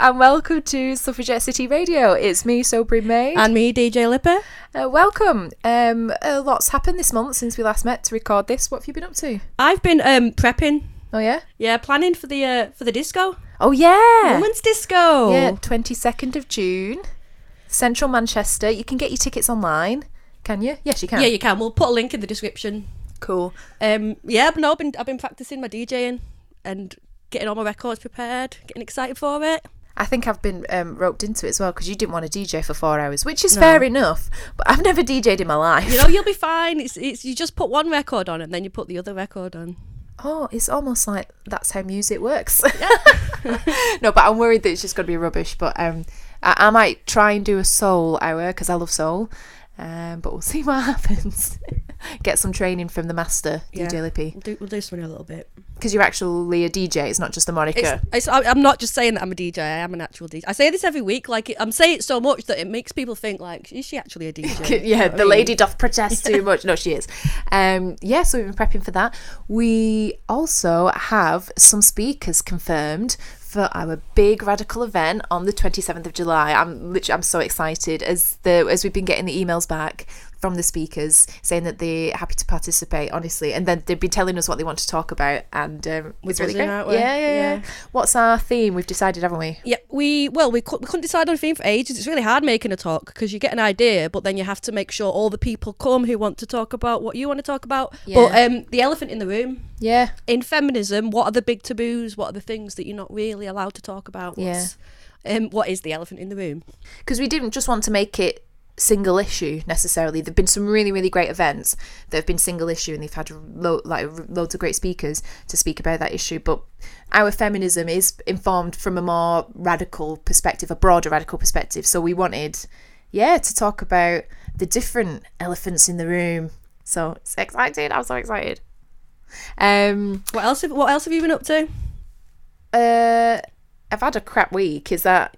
and welcome to Suffragette City Radio. It's me, Sobering Maid. And me, DJ Lippy. Welcome. A lot's happened this month since we last met to record this. What have you been up to? I've been prepping. Oh, yeah? Yeah, planning for the disco. Oh, yeah. Women's disco. Yeah, 22nd of June. Central Manchester. You can get your tickets online. Can you? Yes, you can. Yeah, you can. We'll put a link in the description. Cool. Yeah, but no, I've been practicing my DJing and getting all my records prepared, getting excited for it. I think I've been roped into it as well because you didn't want to DJ for 4 hours, which is fair enough. But I've never DJ'd in my life. You know, you'll be fine. It's you just put one record on and then you put the other record on. Oh, it's almost like that's how music works. No, but I'm worried that it's just going to be rubbish. But I might try and do a soul hour because I love soul. But we'll see what happens. Get some training from the master, DJ Lippy. We'll do something a little bit. Because you're actually a DJ, it's not just a moniker. I'm not just saying that I'm a DJ, I am an actual DJ. I say this every week, like I'm saying it so much that it makes people think, like, is she actually a DJ? Yeah, the lady doth protest too much. No, she is. Yeah, so we've been prepping for that. We also have some speakers confirmed for our big radical event on the 27th of July. I'm so excited as we've been getting the emails back from the speakers saying that they're happy to participate, honestly, and then they've been telling us what they want to talk about, and it's really great. Yeah. What's our theme? We've decided, haven't we? Yeah, we couldn't decide on a theme for ages. It's really hard making a talk because you get an idea, but then you have to make sure all the people come who want to talk about what you want to talk about. Yeah. But the elephant in the room. Yeah. In feminism, what are the big taboos? What are the things that you're not really allowed to talk about? What is the elephant in the room? Because we didn't just want to make it single issue necessarily. There've been some really, really great events that have been single issue, and they've had loads of great speakers to speak about that issue. But our feminism is informed from a more radical perspective, a broader radical perspective. So we wanted, to talk about the different elephants in the room. So it's exciting. I'm so excited. What else have you been up to? I've had a crap week. Is that?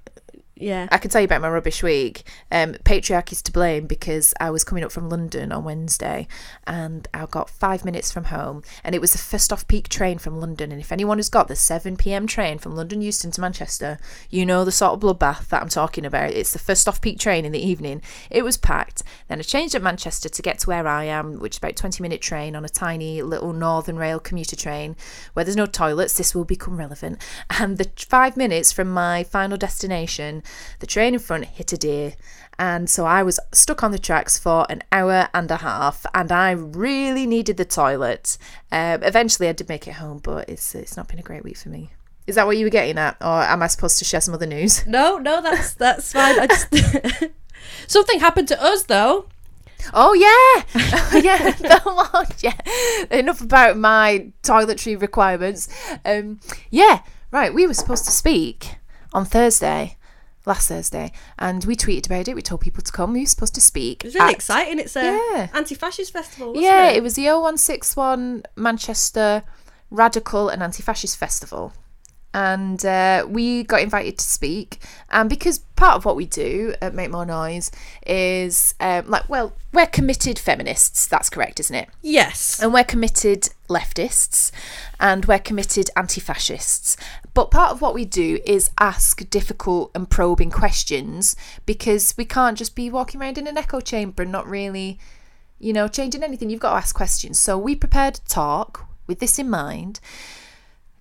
Yeah. I can tell you about my rubbish week. Patriarchy's to blame because I was coming up from London on Wednesday and I got 5 minutes from home, and it was the first off-peak train from London. And if anyone has got the 7 p.m. train from London Euston to Manchester, you know the sort of bloodbath that I'm talking about. It's the first off-peak train in the evening. It was packed. Then I changed at Manchester to get to where I am, which is about a 20-minute train on a tiny little Northern Rail commuter train where there's no toilets. This will become relevant. And the 5 minutes from my final destination, the train in front hit a deer, and so I was stuck on the tracks for an hour and a half, and I really needed the toilet. Eventually I did make it home, but it's not been a great week for me. Is that what you were getting at, or am I supposed to share some other news? No, that's fine. I just something happened to us though. Oh yeah. Enough about my toiletry requirements. Right, we were supposed to speak on last Thursday, and we tweeted about it. We told people to come. We were supposed to speak. It was really exciting. It's a anti-fascist festival, wasn't it? It was the 0161 Manchester Radical and Anti-Fascist Festival, and we got invited to speak. And because part of what we do at Make More Noise is we're committed feminists. That's correct, isn't it? Yes. And we're committed leftists, and we're committed anti-fascists. But part of what we do is ask difficult and probing questions, because we can't just be walking around in an echo chamber and not really, changing anything. You've got to ask questions. So we prepared a talk with this in mind,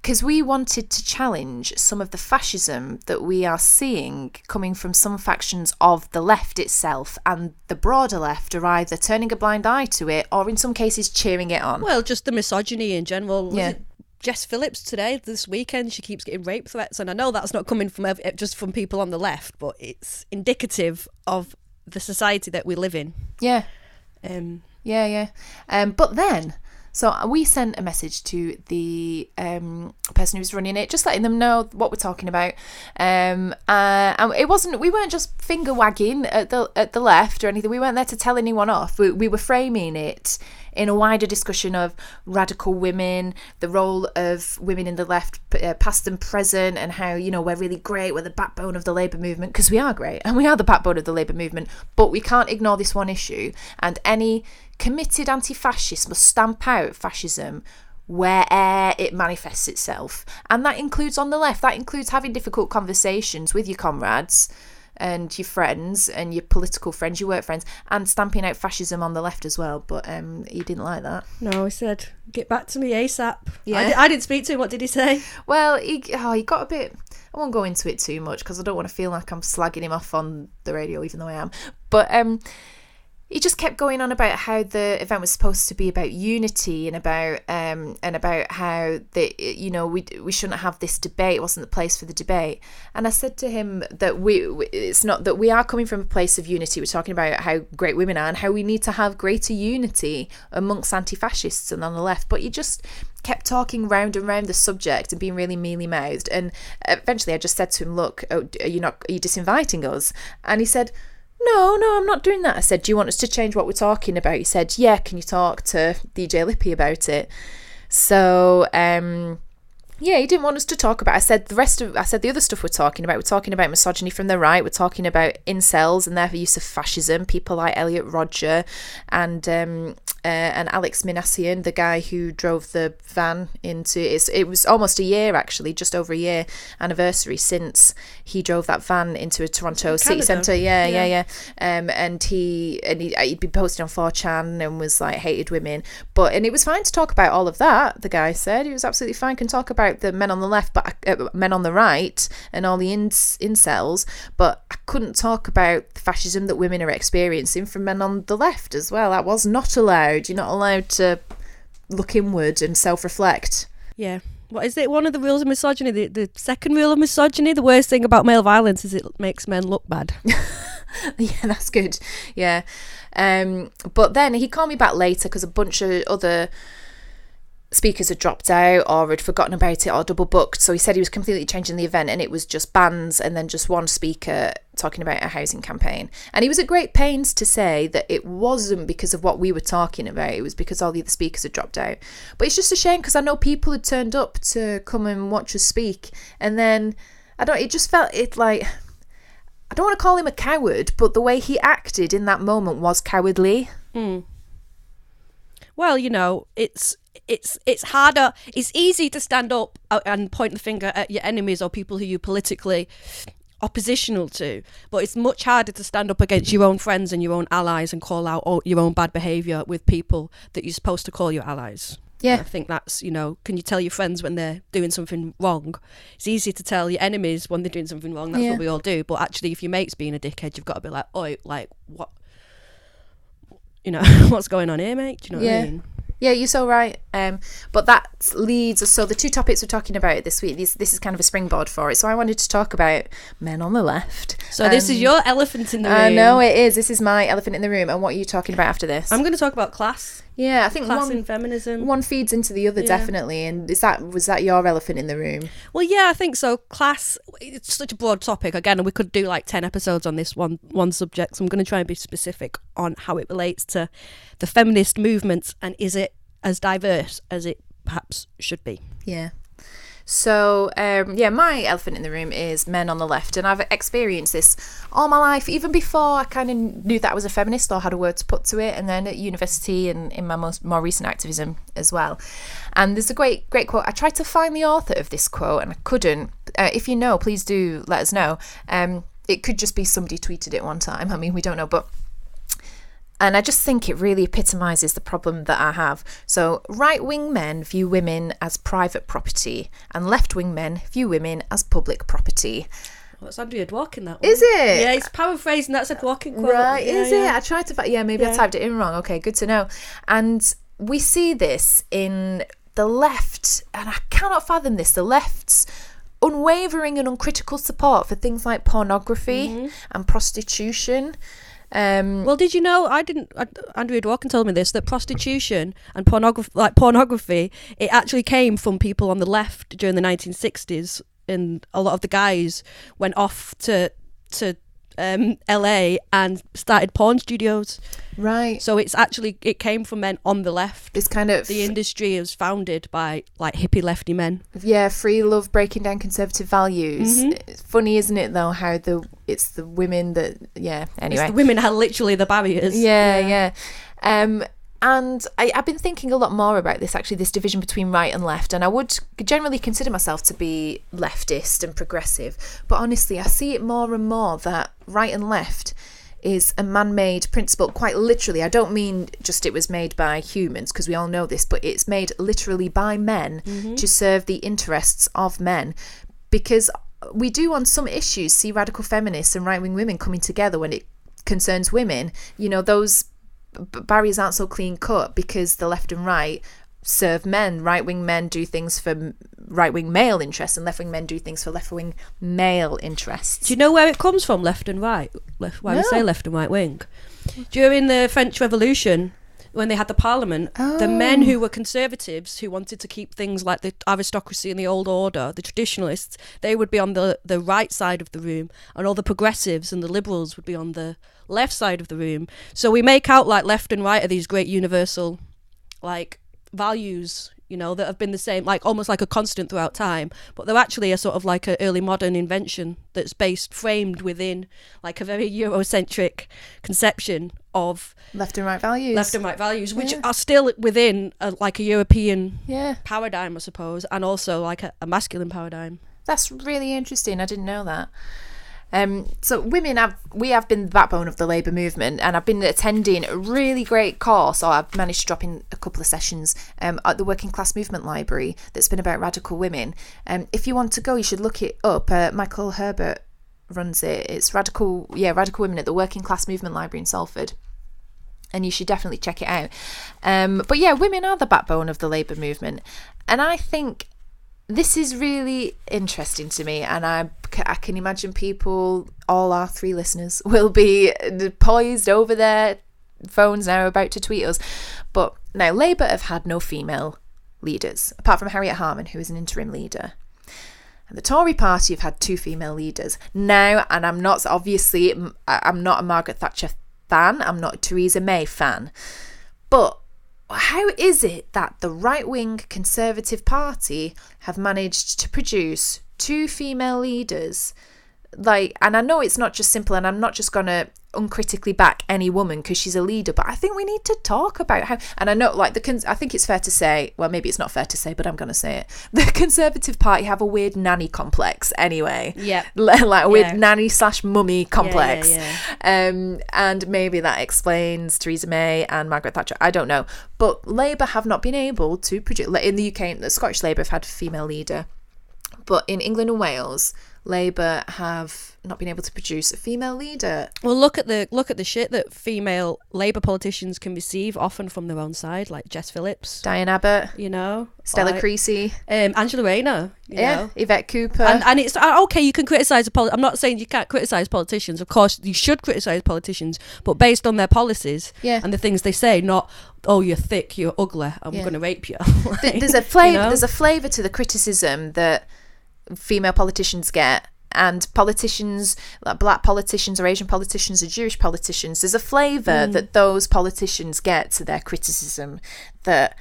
because we wanted to challenge some of the fascism that we are seeing coming from some factions of the left itself, and the broader left are either turning a blind eye to it or in some cases cheering it on. Well, just the misogyny in general. Yeah. Jess Phillips this weekend, she keeps getting rape threats, and I know that's not coming from just from people on the left, but it's indicative of the society that we live in. Yeah. But then, so we sent a message to the person who's running it, just letting them know what we're talking about. And we weren't just finger wagging at the left or anything. We weren't there to tell anyone off. We were framing it in a wider discussion of radical women, the role of women in the left, past and present, and how, we're really great, we're the backbone of the Labour movement, because we are great, and we are the backbone of the Labour movement, but we can't ignore this one issue, and any committed anti-fascist must stamp out fascism where it manifests itself. And that includes on the left. That includes having difficult conversations with your comrades and your friends and your political friends, your work friends, and stamping out fascism on the left as well. But he didn't like that. No, he said, get back to me ASAP. Yeah. I didn't speak to him. What did he say? Well, he got a bit... I won't go into it too much because I don't want to feel like I'm slagging him off on the radio, even though I am. But he just kept going on about how the event was supposed to be about unity and about how we shouldn't have this debate. It wasn't the place for the debate. And I said to him that it's not that we are coming from a place of unity. We're talking about how great women are and how we need to have greater unity amongst anti-fascists and on the left. But he just kept talking round and round the subject and being really mealy-mouthed. And eventually I just said to him, look, are you disinviting us? And he said, No, I'm not doing that. I said, do you want us to change what we're talking about? He said, yeah, can you talk to DJ Lippy about it? So, yeah, he didn't want us to talk about. I said the other stuff we're talking about misogyny from the right. We're talking about incels and their use of fascism. People like Elliot Rodger and Alex Minassian, the guy who drove the van into it was almost a year, actually, just over a year anniversary since he drove that van into a Toronto city centre. Yeah. And he'd been posting on 4chan and was like hated women, and it was fine to talk about all of that. The guy said it was absolutely fine. Can talk about the men on the left, but men on the right and all the incels, but I couldn't talk about the fascism that women are experiencing from men on the left as well. That was not allowed. You're not allowed to look inward and self-reflect. Yeah. What is it? One of the rules of misogyny, the second rule of misogyny, the worst thing about male violence is it makes men look bad. Yeah, that's good. Yeah. But then he called me back later because a bunch of other speakers had dropped out or had forgotten about it or double booked. So he said he was completely changing the event and it was just bands and then just one speaker talking about a housing campaign. And he was at great pains to say that it wasn't because of what we were talking about. It was because all the other speakers had dropped out. But it's just a shame because I know people had turned up to come and watch us speak. And then it just felt like, I don't want to call him a coward, but the way he acted in that moment was cowardly. Mm. Well, it's harder. It's easy to stand up and point the finger at your enemies or people who you're politically oppositional to, but it's much harder to stand up against your own friends and your own allies and call out your own bad behaviour with people that you're supposed to call your allies. Yeah. And I think that's, can you tell your friends when they're doing something wrong? It's easy to tell your enemies when they're doing something wrong. That's what we all do. But actually, if your mate's being a dickhead, you've got to be like, oh, like, what? What's going on here, mate? Do you know what I mean? Yeah, you're so right. But that leads us. So the two topics we're talking about this week, this is kind of a springboard for it. So I wanted to talk about men on the left. So this is your elephant in the room. I know it is. This is my elephant in the room. And what are you talking about after this? I'm going to talk about class. Yeah, I think class and feminism. One feeds into the other, definitely. And was that your elephant in the room? Well, yeah, I think so. Class, it's such a broad topic. Again, we could do like 10 episodes on this one subject. So I'm going to try and be specific on how it relates to the feminist movements and is it as diverse as it perhaps should be. Yeah. So, my elephant in the room is men on the left. And I've experienced this all my life, even before I kind of knew that I was a feminist or had a word to put to it. And then at university and in my more recent activism as well. And there's a great quote. I tried to find the author of this quote and I couldn't. If you know, please do let us know. It could just be somebody tweeted it one time. I mean, we don't know, but... And I just think it really epitomises the problem that I have. So right-wing men view women as private property and left-wing men view women as public property. Well, that's Andrea Dworkin, that one. Is it? Yeah, it's paraphrasing. That's a Dworkin quote. Right, is it? I tried to... I typed it in wrong. Okay, good to know. And we see this in the left, and I cannot fathom this, the left's unwavering and uncritical support for things like pornography and prostitution. Well, did you know, Andrea Dworkin told me this, that prostitution and pornography, it actually came from people on the left during the 1960s, and a lot of the guys went off to LA and started porn studios. Right. So it came from men on the left. This kind of... The industry is founded by like hippie lefty men. Yeah, free love, breaking down conservative values. It's funny, isn't it, though, how it's the women that... Yeah, anyway. It's the women are literally the barriers. Yeah. And I've been thinking a lot more about this, actually, this division between right and left. And I would generally consider myself to be leftist and progressive. But honestly, I see it more and more that right and left is a man-made principle, quite literally. I don't mean just it was made by humans, because we all know this, but it's made literally by men to serve the interests of men. Because we do, on some issues, see radical feminists and right-wing women coming together when it concerns women. You know, those barriers aren't so clean cut because the left and right serve men. Right-wing men do things for right-wing male interests, and left-wing men do things for left-wing male interests. Do you know where it comes from, left and right? Why we say left and right wing? During the French Revolution, when they had the parliament, the men who were conservatives, who wanted to keep things like the aristocracy and the old order, the traditionalists, they would be on the right side of the room, and all the progressives and the liberals would be on the left side of the room. So we make out like left and right are these great universal like values, you know, that have been the same, like almost like a constant throughout time, but they're actually a sort of like an early modern invention that's framed within like a very Eurocentric conception of left and right values, which are still within like a European paradigm, I suppose, and also like a masculine paradigm. That's really interesting. I didn't know that. So we have been the backbone of the Labour movement, and I've been attending a really great course, or I've managed to drop in a couple of sessions at the Working Class Movement Library that's been about radical women. If you want to go, you should look it up. Michael Herbert runs it. It's radical women at the Working Class Movement Library in Salford, and you should definitely check it out. But yeah, women are the backbone of the Labour movement, and I think this is really interesting to me, and I can imagine people, all our 3 listeners, will be poised over their phones now about to tweet us. But now, Labour have had no female leaders, apart from Harriet Harman, who is an interim leader. And the Tory party have had 2 female leaders. Now, and I'm not a Margaret Thatcher fan, I'm not a Theresa May fan, but how is it that the right-wing Conservative Party have managed to produce 2 female leaders? And I know it's not just simple, and I'm not just going to uncritically back any woman because she's a leader, but I think we need to talk about how, and I know I think it's fair to say, well, maybe it's not fair to say, but I'm going to say it, the Conservative Party have a weird nanny complex anyway. Yeah. Like a weird nanny/mummy complex. Yeah. And maybe that explains Theresa May and Margaret Thatcher. I don't know. But Labour have not been able to produce, in the UK, the Scottish Labour have had a female leader, but in England and Wales, Labour have not been able to produce a female leader. Well, look at the shit that female Labour politicians can receive, often from their own side, like Jess Phillips, Diane Abbott, you know, Stella Creasy, Angela Rayner, you know. Yvette Cooper, and it's okay. You can criticise I'm not saying you can't criticise politicians. Of course, you should criticise politicians, but based on their policies and the things they say, not you're thick, you're ugly, I'm going to rape you. There's a flavour. You know? There's a flavour to the criticism that female politicians get, and politicians, like black politicians or Asian politicians or Jewish politicians, there's a flavour that those politicians get to their criticism that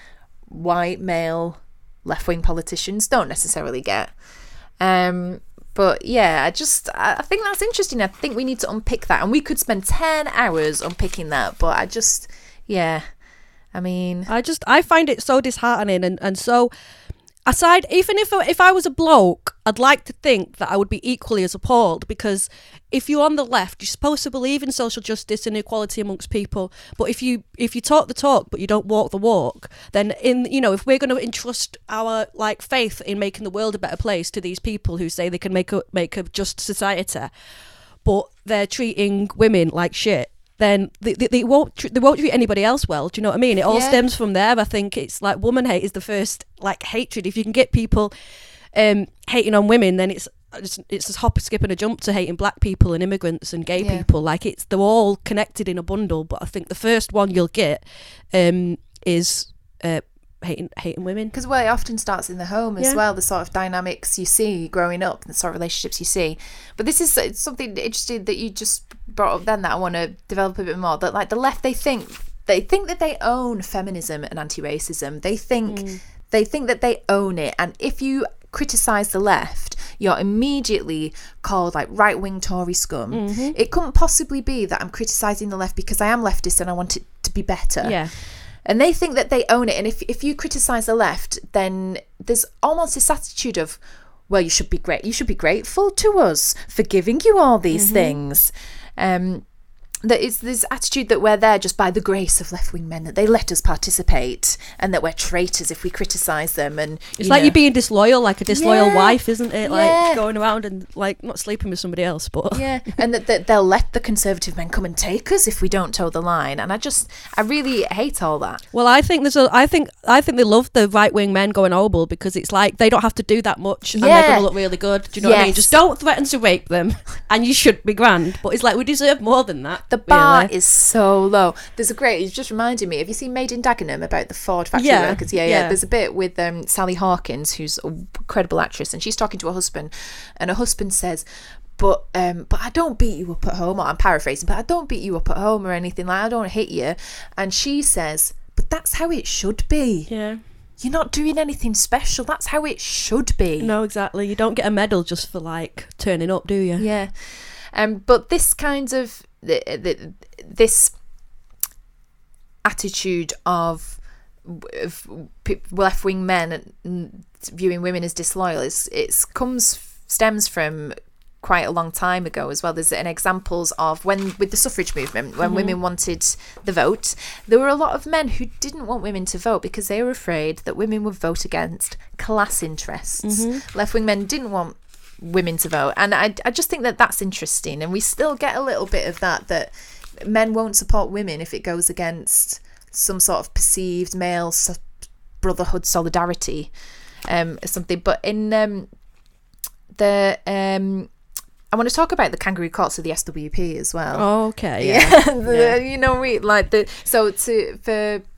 white male left-wing politicians don't necessarily get. But yeah, I think that's interesting. I think we need to unpick that, and we could spend 10 hours unpicking that, but I find it so disheartening, and so aside, even if I was a bloke, I'd like to think that I would be equally as appalled, because if you're on the left, you're supposed to believe in social justice and equality amongst people. But if you talk the talk but you don't walk the walk, then if we're going to entrust our faith in making the world a better place to these people who say they can make a just society, but they're treating women like shit, then they won't treat anybody else well. Do you know what I mean? It all stems from there. I think it's like woman hate is the first hatred. If you can get people hating on women, then it's a hop, skip and a jump to hating black people and immigrants and gay people. They're all connected in a bundle. But I think the first one you'll get is hating women, because it often starts in the home as well, the sort of dynamics you see growing up, the sort of relationships you see. But this is something interesting that you just brought up then that I want to develop a bit more, that the left, they think that they own feminism and anti-racism. They think that they own it, and if you criticize the left, you're immediately called right-wing Tory scum. It couldn't possibly be that I'm criticizing the left because I am leftist and I want it to be better. And they think that they own it. And if you criticise the left, then there's almost this attitude of, well, you should be grateful to us for giving you all these things. That is this attitude that we're there just by the grace of left-wing men, that they let us participate, and that we're traitors if we criticise them. And it's like you're being disloyal, like a disloyal wife, isn't it? Like going around and like not sleeping with somebody else, but and that they'll let the conservative men come and take us if we don't toe the line. And I really hate all that. Well, I think I think they love the right-wing men going horrible because it's like they don't have to do that much and they're going to look really good. Do you know what I mean? Just don't threaten to rape them, and you should be grand. But it's like we deserve more than that. The bar is so low. There's you just reminded me, have you seen Maid in Dagenham about the Ford factory workers? Yeah. There's a bit with Sally Hawkins, who's an incredible actress, and she's talking to her husband, and her husband says, but I don't beat you up at home, or I'm paraphrasing, but I don't beat you up at home or anything, like I don't hit you. And she says, but that's how it should be. Yeah. You're not doing anything special. That's how it should be. No, exactly. You don't get a medal just for like turning up, do you? Yeah. But this kind of this attitude of left-wing men viewing women as disloyal stems from quite a long time ago as well. There's examples of with the suffrage movement, when women wanted the vote, there were a lot of men who didn't want women to vote because they were afraid that women would vote against class interests. Left-wing men didn't want women to vote, and I just think that that's interesting, and we still get a little bit of that men won't support women if it goes against some sort of perceived male brotherhood solidarity something. But in I want to talk about the kangaroo courts of the SWP as well. Oh, okay. For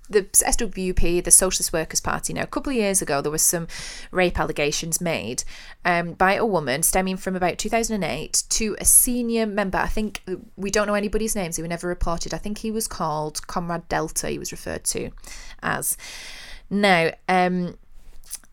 the SWP, the Socialist Workers' Party, now a couple of years ago there was some rape allegations made by a woman stemming from about 2008 to a senior member. I think we don't know anybody's names, they were never reported. I think he was called Comrade Delta, he was referred to as. Now,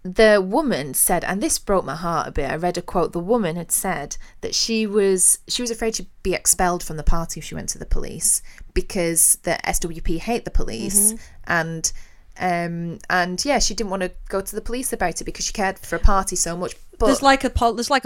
the woman said, and this broke my heart a bit, I read a quote, the woman had said that she was afraid to be expelled from the party if she went to the police because the SWP hate the police, and she didn't want to go to the police about it because she cared for a party so much. But there's like a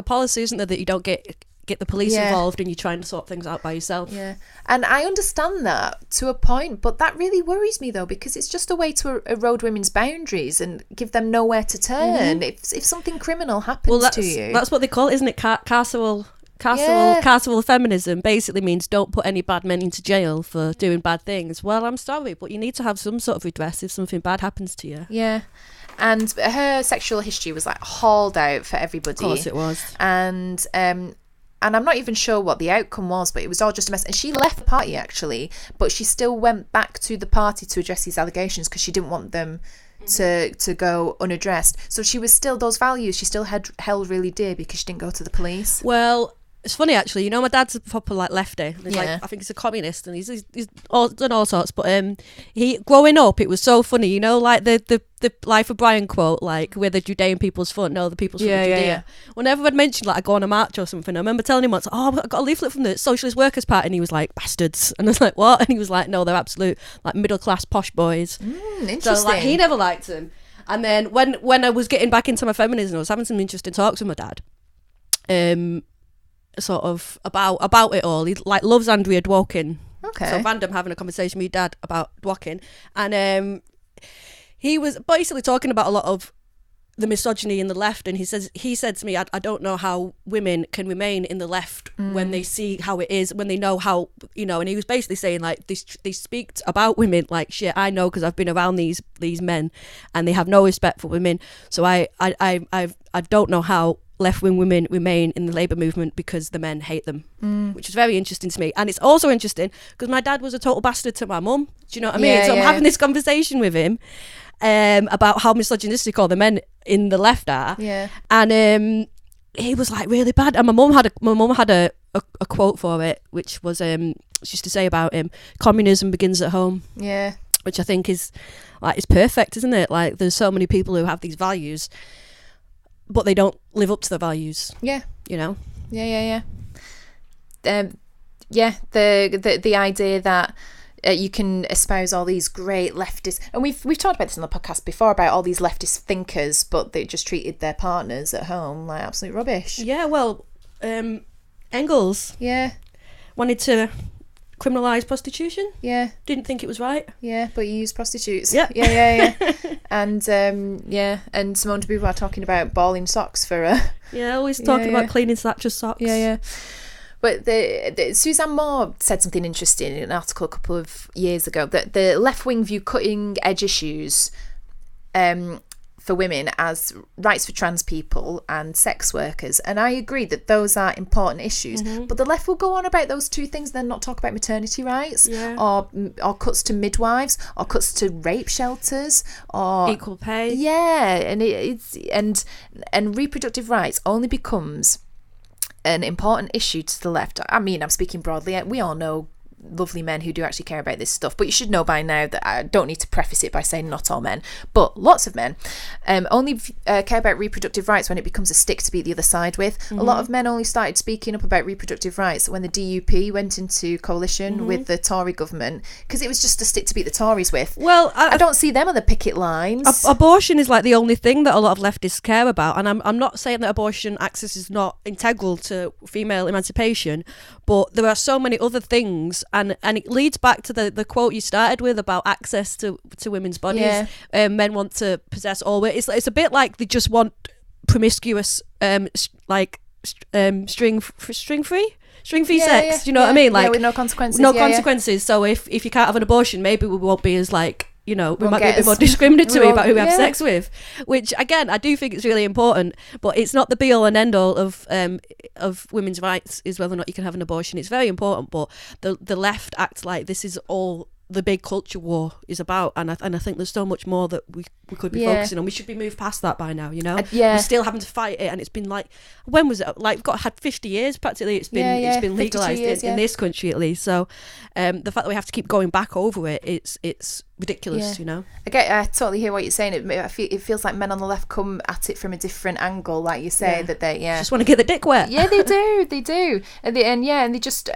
policy, isn't there, that you don't get the police involved and you're trying to sort things out by yourself. Yeah, and I understand that to a point, but that really worries me though, because it's just a way to erode women's boundaries and give them nowhere to turn if something criminal happens to you. That's what they call it, isn't it? Carceral feminism basically means don't put any bad men into jail for doing bad things. Well, I'm sorry, but you need to have some sort of redress if something bad happens to you. Yeah. And her sexual history was like hauled out for everybody. Of course it was. And I'm not even sure what the outcome was, but it was all just a mess. And she left the party, actually, but she still went back to the party to address these allegations because she didn't want them to go unaddressed. So she was still, those values she still had held really dear because she didn't go to the police. Well, it's funny actually, my dad's a proper like lefty. He's like, I think he's a communist, and he's done all sorts. But he growing up, it was so funny, like the Life of Brian quote, like we're the Judean people's front, no, the people's front of Judea. Yeah. Whenever I'd mentioned like I go on a march or something, I remember telling him once, I've got a leaflet from the Socialist Workers' Party, and he was like, bastards, and I was like, what? And he was like, no, they're absolute like middle class posh boys. Interesting. So like he never liked them. And then when I was getting back into my feminism, I was having some interesting talks with my dad. Sort of about it all. He like loves Andrea Dworkin. Okay. So random having a conversation with your dad about Dworkin, and he was basically talking about a lot of the misogyny in the left, and he said to me, I don't know how women can remain in the left when they see how it is, when they know how, and he was basically saying like they speak about women like shit. I know because I've been around these men, and they have no respect for women. So I don't know how left-wing women remain in the labour movement because the men hate them, which is very interesting to me. And it's also interesting because my dad was a total bastard to my mum. Do you know what I mean? So I'm having this conversation with him about how misogynistic all the men in the left are. Yeah. And he was like really bad. And my mum had a quote for it, which was she used to say about him, communism begins at home. Yeah. Which I think is like, it's perfect, isn't it? Like there's so many people who have these values, but they don't live up to the values. Yeah. Yeah. The idea that you can espouse all these great leftist, and we've talked about this on the podcast before about all these leftist thinkers, but they just treated their partners at home like absolute rubbish. Yeah, well, Engels wanted to criminalise prostitution. Yeah. Didn't think it was right. Yeah, but you use prostitutes. Yeah. Yeah. And and Simone de Beauvoir talking about balling socks for her. Yeah, always talking about cleaning Thatcher's socks. Yeah. But Suzanne Moore said something interesting in an article a couple of years ago, that the left wing view cutting edge issues for women as rights for trans people and sex workers, and I agree that those are important issues. But the left will go on about those two things, then not talk about maternity rights, or cuts to midwives, or cuts to rape shelters, or equal pay. Yeah, and and reproductive rights only becomes an important issue to the left. I mean, I'm speaking broadly. We all know lovely men who do actually care about this stuff, but you should know by now that I don't need to preface it by saying not all men, but lots of men only care about reproductive rights when it becomes a stick to beat the other side with. A lot of men only started speaking up about reproductive rights when the DUP went into coalition with the Tory government, because it was just a stick to beat the Tories with. Well, I don't see them on the picket lines. Abortion is like the only thing that a lot of leftists care about, and I'm not saying that abortion access is not integral to female emancipation, but there are so many other things. And it leads back to the quote you started with about access to women's bodies. Men want to possess all. It's a bit like they just want promiscuous, string free sex. Do you know what I mean? Like with no consequences. No consequences. So if you can't have an abortion, maybe we won't be as we might be a bit more discriminatory about who we have sex with, which again I do think it's really important, but it's not the be all and end all of women's rights is whether or not you can have an abortion. It's very important, but the left act like this is all the big culture war is about, and I think there's so much more that we could be focusing on. We should be moved past that by now, we're still having to fight it, and it's been like, when was it, like had 50 years practically it's been legalized in this country at least. So the fact that we have to keep going back over it, it's ridiculous. I totally hear what you're saying. It feels like men on the left come at it from a different angle, like you say, that they just want to get the dick wet. They do and they just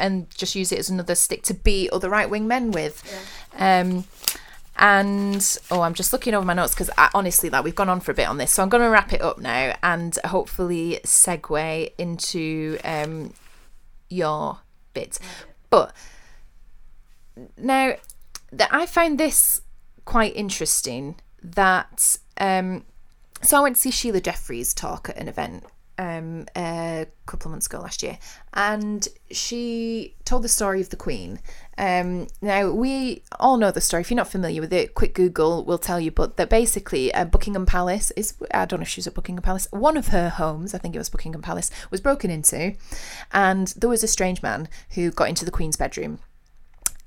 use it as another stick to beat other right-wing men with. And I'm just looking over my notes because honestly, we've gone on for a bit on this, so I'm going to wrap it up now and hopefully segue into your bit. But now I found this quite interesting, that so I went to see Sheila Jeffries talk at an event a couple of months ago last year, and she told the story of the Queen. Now we all know the story. If you're not familiar with it, quick Google will tell you, but that basically Buckingham Palace is, I don't know if she was at Buckingham Palace, one of her homes, I think it was Buckingham Palace, was broken into, and there was a strange man who got into the Queen's bedroom,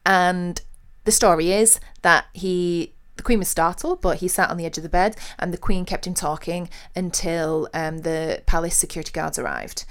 and the story is that the Queen was startled, but he sat on the edge of the bed and the Queen kept him talking until the palace security guards arrived.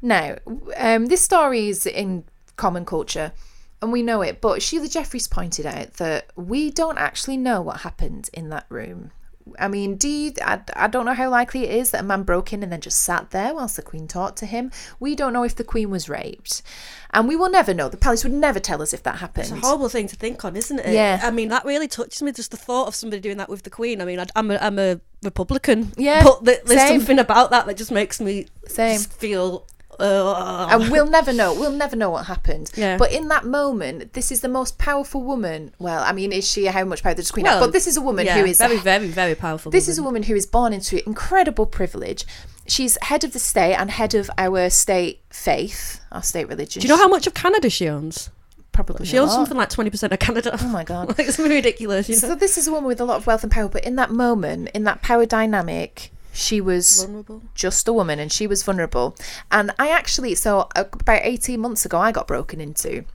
Now, this story is in common culture and we know it, but Sheila Jeffries pointed out that we don't actually know what happened in that room. I mean, I don't know how likely it is that a man broke in and then just sat there whilst the Queen talked to him. We don't know if the Queen was raped. And we will never know. The palace would never tell us if that happened. It's a horrible thing to think on, isn't it? Yeah. I mean, that really touches me, just the thought of somebody doing that with the Queen. I mean, I'm a Republican. Yeah, but there's something about that just makes me just feel... And we'll never know what happened. Yeah. But in that moment, this is the most powerful woman. Well, I mean, is she, how much power does the Queen have? But this is a woman who is very, very, very powerful. This is a woman who is born into incredible privilege. She's head of the state and head of our state faith, our state religion. Do you know how much of Canada she owns? Probably she owns something like 20% of Canada. Oh my god. It's ridiculous. So this is a woman with a lot of wealth and power, but in that moment, in that power dynamic, she was vulnerable. Just a woman, and she was vulnerable. And I actually, so about 18 months ago, I got broken into,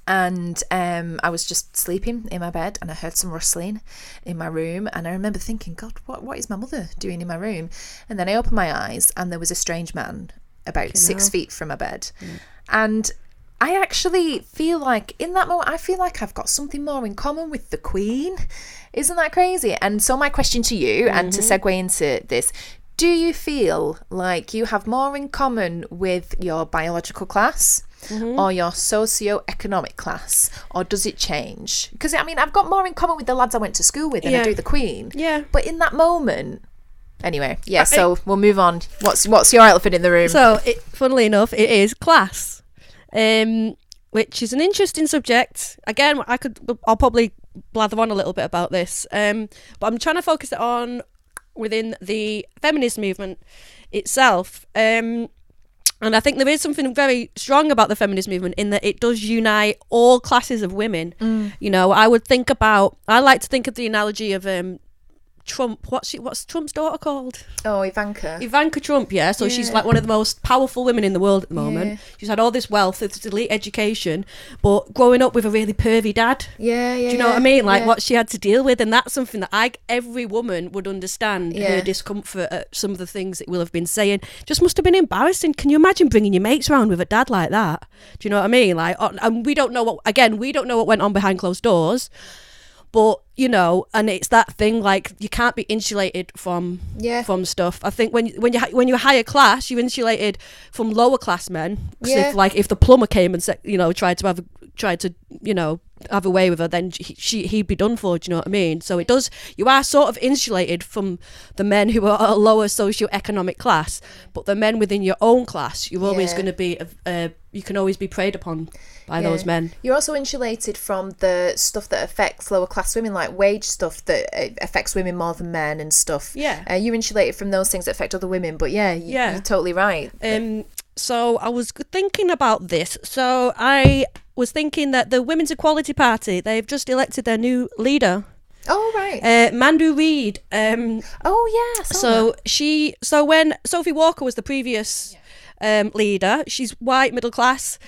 and I was just sleeping in my bed, and I heard some rustling in my room, and I remember thinking, God, what is my mother doing in my room? And then I opened my eyes, and there was a strange man about 6 feet from my bed. And I actually feel like in that moment, I feel like I've got something more in common with the Queen. Isn't that crazy? And so my question to you, and to segue into this, do you feel like you have more in common with your biological class, or your socio-economic class, or does it change? Because I mean, I've got more in common with the lads I went to school with than I do the Queen. Yeah. But in that moment, anyway, yeah. So we'll move on. What's your elephant in the room? So, funnily enough, it is class, which is an interesting subject. Again, I'll probably blather on a little bit about this, but I'm trying to focus it on within the feminist movement itself. And I think there is something very strong about the feminist movement in that it does unite all classes of women. You know, I like to think of the analogy of Trump. What's Trump's daughter called? Oh, Ivanka Trump. Yeah, so she's like one of the most powerful women in the world at the moment. She's had all this wealth, this elite education, but growing up with a really pervy dad. Do you know what I mean? Like what she had to deal with, and that's something that every woman would understand her discomfort at some of the things that will have been saying. Just must have been embarrassing. Can you imagine bringing your mates around with a dad like that? Do you know what I mean? Like, and we don't know what went on behind closed doors. But, you know, and it's that thing, like, you can't be insulated from stuff. I think when you're higher class, you're insulated from lower class men. Because if the plumber came and said, you know, tried to have a way with her, then he'd be done for. Do you know what I mean? So you are sort of insulated from the men who are a lower socio-economic class, but the men within your own class, you're always going to be you can always be preyed upon by those men. You're also insulated from the stuff that affects lower class women, like wage stuff that affects women more than men and stuff. You're insulated from those things that affect other women. But you're totally right. So I was thinking about this. So I was thinking that the Women's Equality Party, they've just elected their new leader. Oh, right. Mandu Reid. So when Sophie Walker was the previous leader, she's white, middle class.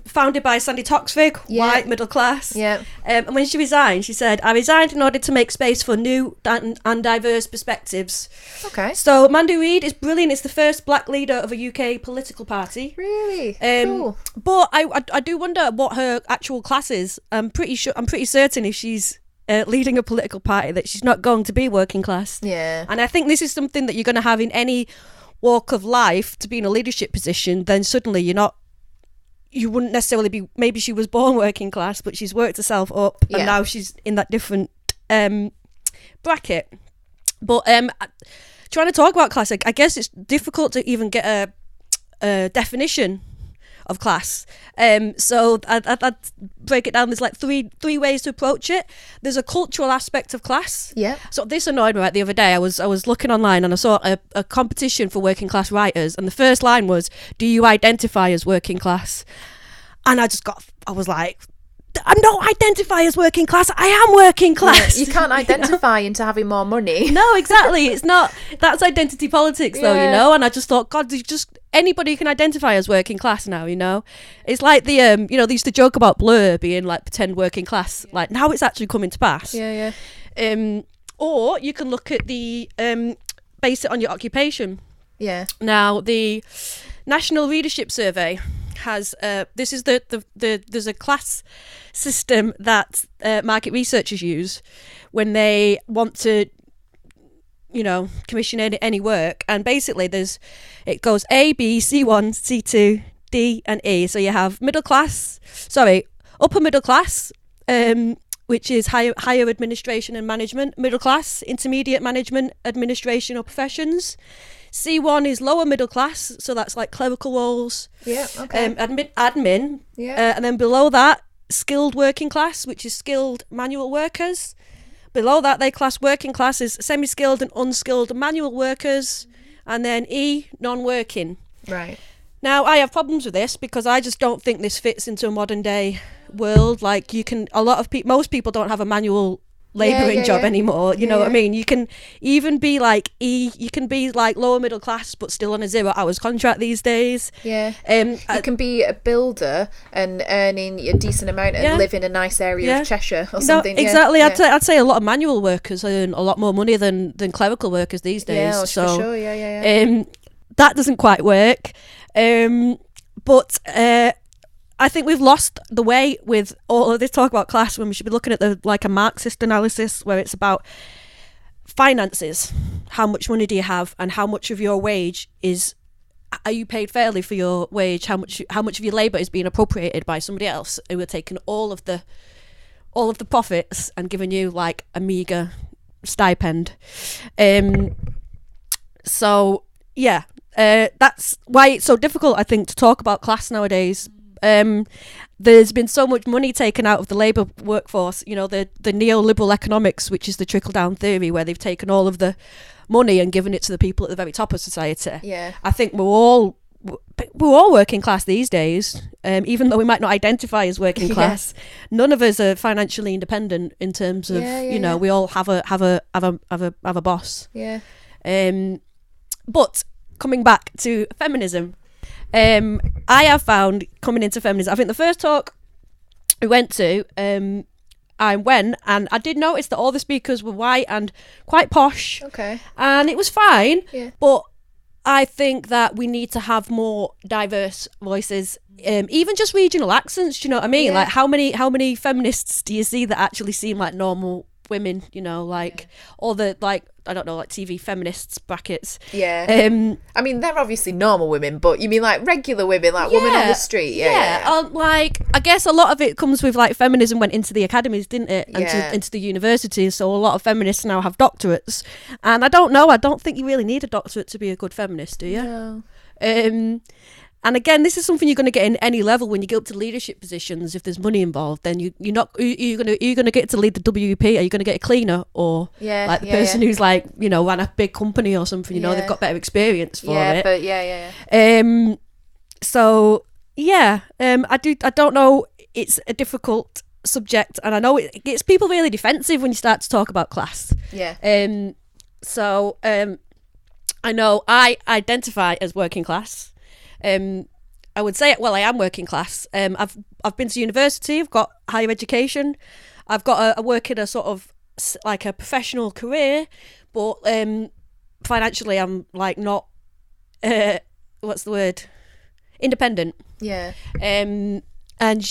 Founded by Sandy Toksvig, white, middle class. And when she resigned, she said, "I resigned in order to make space for new and diverse perspectives." Okay. So Mandu Reid is brilliant. It's the first black leader of a UK political party. Really? Cool. But I do wonder what her actual class is. I'm pretty certain if she's leading a political party that she's not going to be working class. And I think this is something that you're going to have in any walk of life. To be in a leadership position, then suddenly you wouldn't necessarily be, maybe she was born working class, but she's worked herself up and now she's in that different bracket. But trying to talk about class, I guess it's difficult to even get a definition of class. So I'd break it down. There's like three ways to approach it. There's a cultural aspect of class. So this annoyed me the other day. I was looking online and I saw a competition for working class writers, and the first line was, "Do you identify as working class?" And I was like, I don't identify as working class. I am working class. You can't identify into having more money. No, exactly. It's not. That's identity politics, though, you know. And I just thought, God, anybody can identify as working class now, you know. It's like the they used to joke about Blur being like pretend working class. Like now it's actually coming to pass. Or you can look at the base it on your occupation. Now the National Readership Survey has this is there's a class system that market researchers use when they want to commission any work, and basically it goes A, B, C1, C2, D and E. So you have upper middle class, which is higher administration and management, middle class, intermediate management, administration or professions. C1 is lower middle class, so that's like clerical roles, admin, and then below that, skilled working class, which is skilled manual workers. Below that, they class working class as semi-skilled and unskilled manual workers, and then E, non-working. Right. Now, I have problems with this because I just don't think this fits into a modern day world. Like most people don't have a manual labouring job anymore, you know what I mean? You can even be like you can be like lower middle class but still on a 0 hours contract these days. You can be a builder and earning a decent amount and live in a nice area of Cheshire or something. Exactly. I'd say a lot of manual workers earn a lot more money than clerical workers these days. For sure. That doesn't quite work. But I think we've lost the way with all of this talk about class when we should be looking at a Marxist analysis where it's about finances. How much money do you have and how much of your wage is are you paid fairly for your wage? How much of your labour is being appropriated by somebody else who are taking all of the profits and giving you like a meagre stipend? So yeah, that's why it's so difficult, I think, to talk about class nowadays. There's been so much money taken out of the labour workforce, you know, the neoliberal economics, which is the trickle-down theory, where they've taken all of the money and given it to the people at the very top of society. Yeah. I think we're all working class these days, even though we might not identify as working class. None of us are financially independent in terms of, we all have a boss. Yeah. But coming back to feminism, I have found coming into feminism, I think the first talk we went to, I went and I did notice that all the speakers were white and quite posh. Okay. And it was fine. Yeah. But I think that we need to have more diverse voices, even just regional accents. Do you know what I mean? Yeah. Like how many feminists do you see that actually seem like normal women? You know, like all the like, I don't know, like TV feminists brackets. Yeah. I mean, they're obviously normal women, but you mean like regular women, like women on the street? Yeah. Like, I guess a lot of it comes with like feminism went into the academies, didn't it? And Yeah. into the universities. So a lot of feminists now have doctorates. And I don't think you really need a doctorate to be a good feminist, do you? No. And again, this is something you're going to get in any level when you get up to leadership positions. If there's money involved, then you're going to get to lead the WP. Are you going to get a cleaner or like the person who's like, you know, ran a big company or something? You know, they've got better experience for it. But yeah. So yeah, I don't know. It's a difficult subject, and I know it gets people really defensive when you start to talk about class. Yeah. So I know I identify as working class. I would say, well, I am working class. I've been to university. I've got higher education. I've got I work in a sort of like a professional career, but financially, I'm like not. What's the word? Independent. Yeah. And would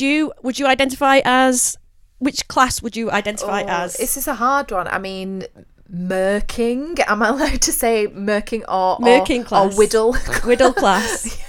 you identify as which class would you identify as? This is a hard one. I mean, Merking. Am I allowed to say Merking or class or Whittle? Whittle class.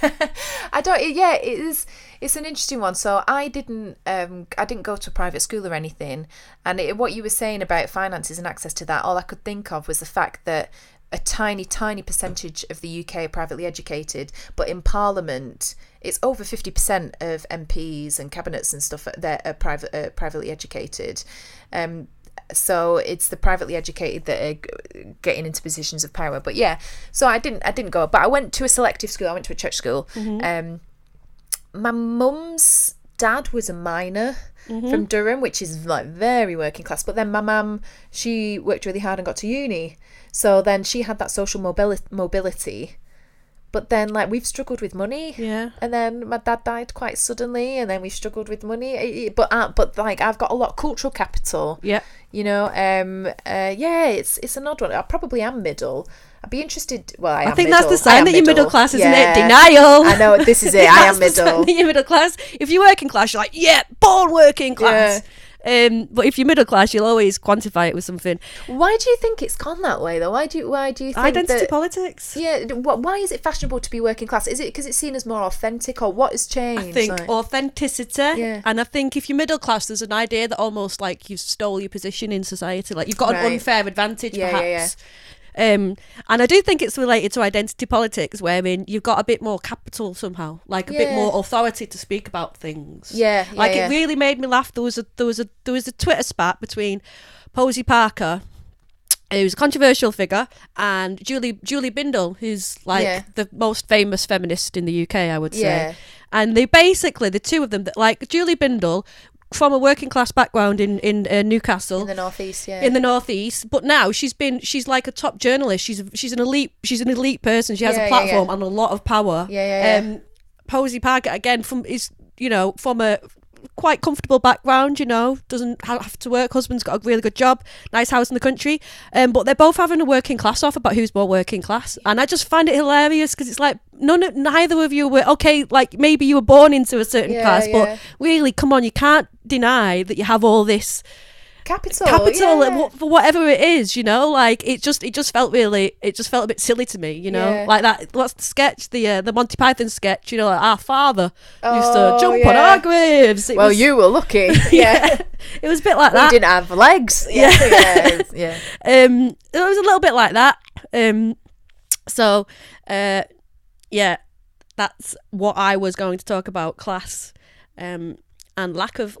I don't. Yeah, it is. It's an interesting one. So I didn't go to a private school or anything. And what you were saying about finances and access to that, all I could think of was the fact that a tiny percentage of the UK are privately educated, but in Parliament, it's over 50% of MPs and cabinets and stuff that are privately educated. So it's the privately educated that are getting into positions of power. But yeah, so I didn't go, but I went to a selective school. I went to a church school. Mm-hmm. My mum's dad was a miner from Durham, which is like very working class. But then my mum, she worked really hard and got to uni. So then she had that social mobility. But then, like, we've struggled with money. Yeah. And then my dad died quite suddenly, and then we struggled with money. But like, I've got a lot of cultural capital. Yeah. You know, it's an odd one. I probably am middle. I'd be interested. Well, I think middle. That's the sign that you're middle class, isn't it? Denial. I know, this is it. I am middle. You're middle class. If you're working class, you're like, yeah, born working class. Yeah. But if you're middle class, you'll always quantify it with something. Why do you think it's gone that way, though? Why do you think identity politics? Yeah. Why is it fashionable to be working class? Is it because it's seen as more authentic, or what has changed? I think authenticity. Yeah. And I think if you're middle class, there's an idea that almost like you've stole your position in society, like you've got an unfair advantage, perhaps. Yeah. And I do think it's related to identity politics, wherein you've got a bit more capital somehow, like a bit more authority to speak about things. It really made me laugh. There was a Twitter spat between Posey Parker, who's a controversial figure, and Julie Bindel, who's like the most famous feminist in the UK, I would say. And they basically, the two of them, like Julie Bindel, from a working class background in Newcastle, in the northeast, in the northeast, but now she's like a top journalist. She's an elite person. She has a platform and a lot of power. Posey Parker again from a quite comfortable background, doesn't have to work. Husband's got a really good job, nice house in the country, but they're both having a working class off about who's more working class, and I just find it hilarious because it's like neither of you were okay. Like maybe you were born into a certain class, but really, come on, you can't deny that you have all this Capital, for whatever it is, you know, like it just felt a bit silly to me, you know, like that. What's the sketch, the Monty Python sketch, you know, like our father used to jump on our graves. You were lucky. It was a bit like that. We didn't have legs. It was a little bit like that. That's what I was going to talk about: class, and lack of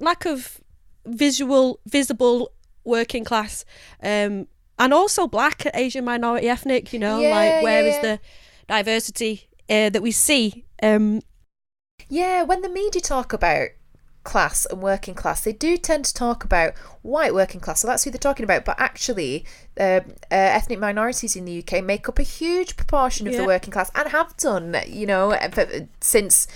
visible working class, and also black, Asian, minority, ethnic, you know, where is the diversity that we see? When the media talk about class and working class, they do tend to talk about white working class, so that's who they're talking about, but actually ethnic minorities in the UK make up a huge proportion of the working class, and have done, you know, since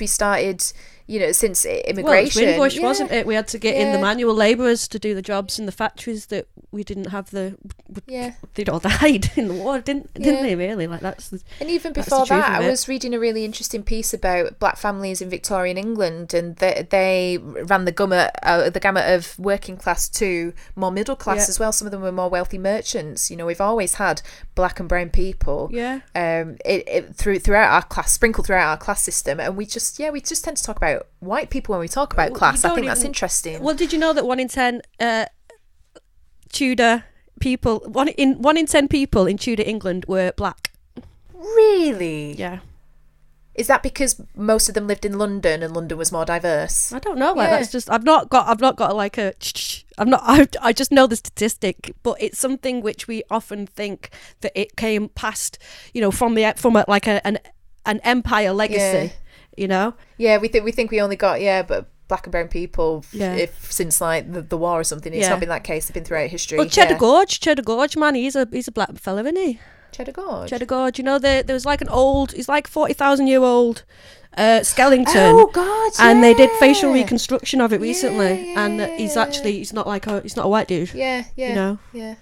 we started, you know, since immigration. Well, it was Windrush, wasn't it? We had to get in the manual labourers to do the jobs in the factories that we didn't have they'd all died in the war, didn't they, really? Like and even before that, I was reading a really interesting piece about black families in Victorian England, and they ran the gamut of working class to more middle class as well. Some of them were more wealthy merchants. You know, we've always had black and brown people throughout our class, sprinkled throughout our class system, and we just tend to talk about white people when we talk about class. I think that's interesting. Well, did you know that 1 in 10 Tudor people, 1 in 10 people in Tudor England were black? Really? Yeah. Is that because most of them lived in London and London was more diverse? I don't know. Like that's just I've not got like a. I just know the statistic, but it's something which we often think that it came past, you know, from an empire legacy. You know. Yeah, we think we only got but black and brown people since like the war or something. It's not been that case. They've been throughout history. Well, Cheddar Gorge, man, he's a black fella, isn't he? Cheddar Gorge. You know, there was like he's like 40,000-year-old skeleton. Oh God! Yeah. And they did facial reconstruction of it recently, and he's not a white dude. Yeah. You know. Yeah.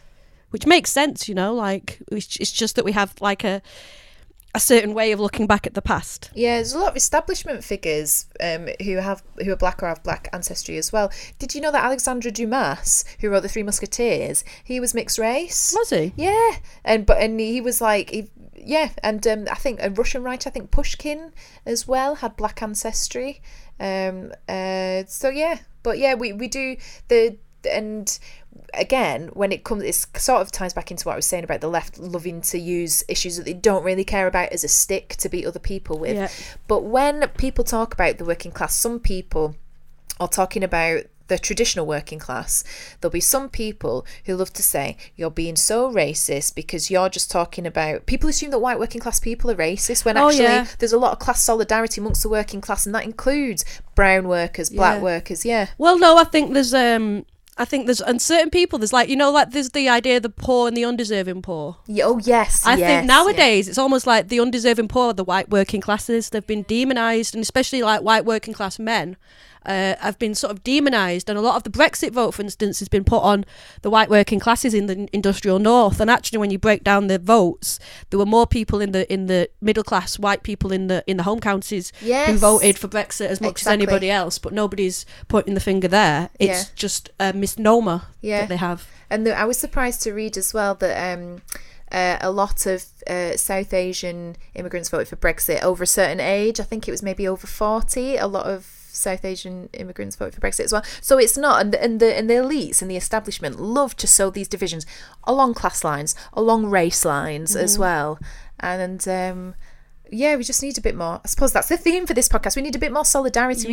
Which makes sense, you know. Like it's just that we have like a certain way of looking back at the past. Yeah, there's a lot of establishment figures who are black or have black ancestry as well. Did you know that Alexandre Dumas, who wrote The Three Musketeers, he was mixed race? Was he? Yeah, and he was like I think a Russian writer, I think Pushkin as well, had black ancestry. We do and again, when it comes, it sort of ties back into what I was saying about the left loving to use issues that they don't really care about as a stick to beat other people with. Yeah. But when people talk about the working class, some people are talking about the traditional working class. There'll be some people who love to say, you're being so racist because you're just talking about... People assume that white working class people are racist when actually there's a lot of class solidarity amongst the working class, and that includes brown workers, black workers, Well, no, I think there's and certain people, there's like, you know, like there's the idea of the poor and the undeserving poor. I think nowadays it's almost like the undeserving poor are the white working classes. They've been demonised, and especially like white working class men have been sort of demonised, and a lot of the Brexit vote, for instance, has been put on the white working classes in the industrial north. And actually, when you break down the votes, there were more people in the middle class white people in the home counties who voted for Brexit as much as anybody else. But nobody's pointing the finger there. It's just a misnomer that they have. And I was surprised to read as well that a lot of South Asian immigrants voted for Brexit over a certain age. I think it was maybe over 40. A lot of South Asian immigrants voted for Brexit as well. So it's not, and the elites and the establishment love to sow these divisions along class lines, along race lines as well. And we just need a bit more. I suppose that's the theme for this podcast. We need a bit more solidarity.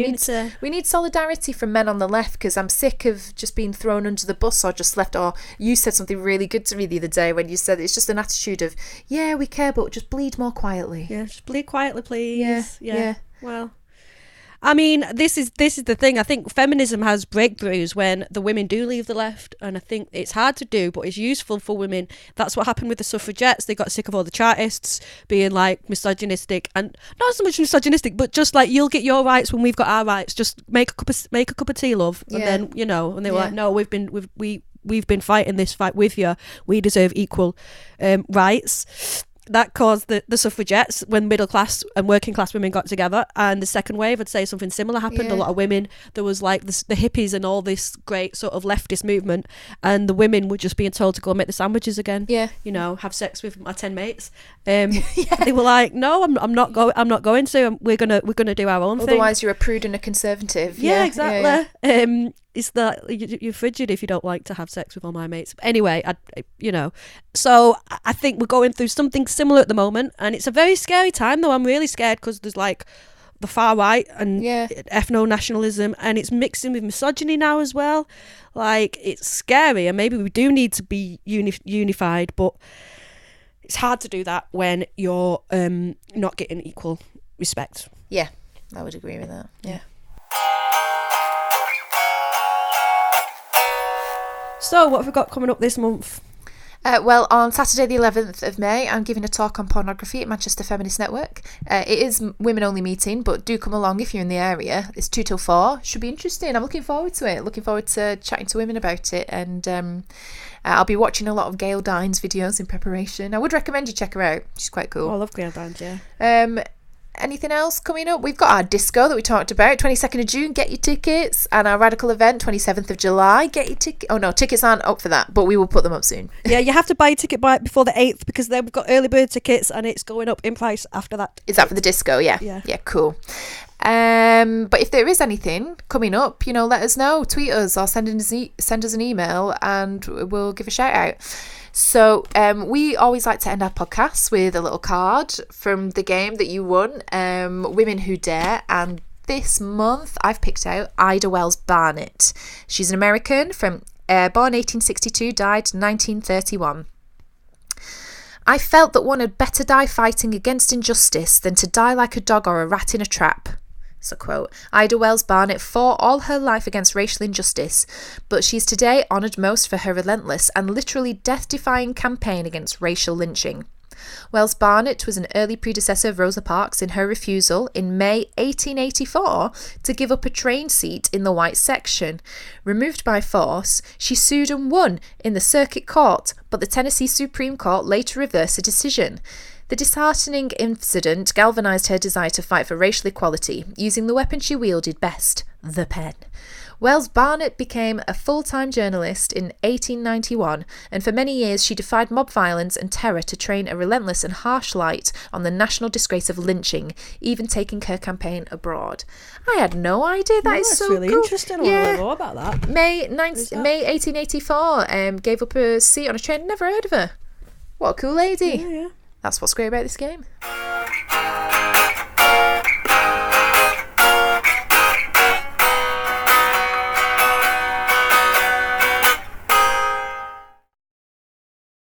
We need solidarity from men on the left, because I'm sick of just being thrown under the bus or just left. Or you said something really good to me the other day when you said it's just an attitude of, we care, but just bleed more quietly. Yeah, just bleed quietly, please. Yeah. Well, I mean, this is the thing. I think feminism has breakthroughs when the women do leave the left, and I think it's hard to do, but it's useful for women. That's what happened with the suffragettes. They got sick of all the Chartists being like misogynistic, and not so much misogynistic, but just like, you'll get your rights when we've got our rights. Just make a cup of tea, love, and then and they were like, no, we've been fighting this fight with you. We deserve equal rights. that caused the suffragettes when middle class and working class women got together, and the second wave, I'd say something similar happened. A lot of women, there was like the hippies and all this great sort of leftist movement, and the women were just being told to go and make the sandwiches again. You know, have sex with my 10 mates. They were like, no, I'm not going to. We're gonna do our own thing. Otherwise you're a prude and a conservative. Exactly. It's that you're frigid if you don't like to have sex with all my mates. But anyway, so I think we're going through something similar at the moment, and it's a very scary time though. I'm really scared because there's like the far right and ethno-nationalism, and it's mixing with misogyny now as well. Like, it's scary, and maybe we do need to be unified, but it's hard to do that when you're not getting equal respect. Yeah, I would agree with that. Yeah. So, what have we got coming up this month? Well, on Saturday the 11th of May, I'm giving a talk on pornography at Manchester Feminist Network. It is women-only meeting, but do come along if you're in the area. It's 2 till 4. Should be interesting. I'm looking forward to it. Looking forward to chatting to women about it. And I'll be watching a lot of Gail Dines videos in preparation. I would recommend you check her out. She's quite cool. Oh, I love Gail Dines, yeah. Anything else coming up? We've got our disco that we talked about, 22nd of June, get your tickets, and our radical event, 27th of July, get your ticket. Oh no, tickets aren't up for that, but we will put them up soon. Yeah, you have to buy a ticket before the 8th, because then we've got early bird tickets and it's going up in price after that. Is that for the disco? Yeah, cool. But if there is anything coming up, let us know, tweet us or send us an email and we'll give a shout out. So we always like to end our podcasts with a little card from the game that you won, Women Who Dare, and this month I've picked out Ida Wells Barnett. She's an American born 1862, died 1931. I felt that one had better die fighting against injustice than to die like a dog or a rat in a trap. It's a quote. Ida Wells Barnett fought all her life against racial injustice, but she's today honoured most for her relentless and literally death-defying campaign against racial lynching. Wells Barnett was an early predecessor of Rosa Parks in her refusal in May 1884 to give up a train seat in the white section. Removed by force, she sued and won in the circuit court, but the Tennessee Supreme Court later reversed the decision. The disheartening incident galvanised her desire to fight for racial equality, using the weapon she wielded best, the pen. Wells Barnett became a full-time journalist in 1891, and for many years she defied mob violence and terror to train a relentless and harsh light on the national disgrace of lynching, even taking her campaign abroad. I had no idea. That's so really cool. Interesting. I want to know about that. May 1884, gave up a seat on a train. Never heard of her. What a cool lady. Yeah. That's what's great about this game.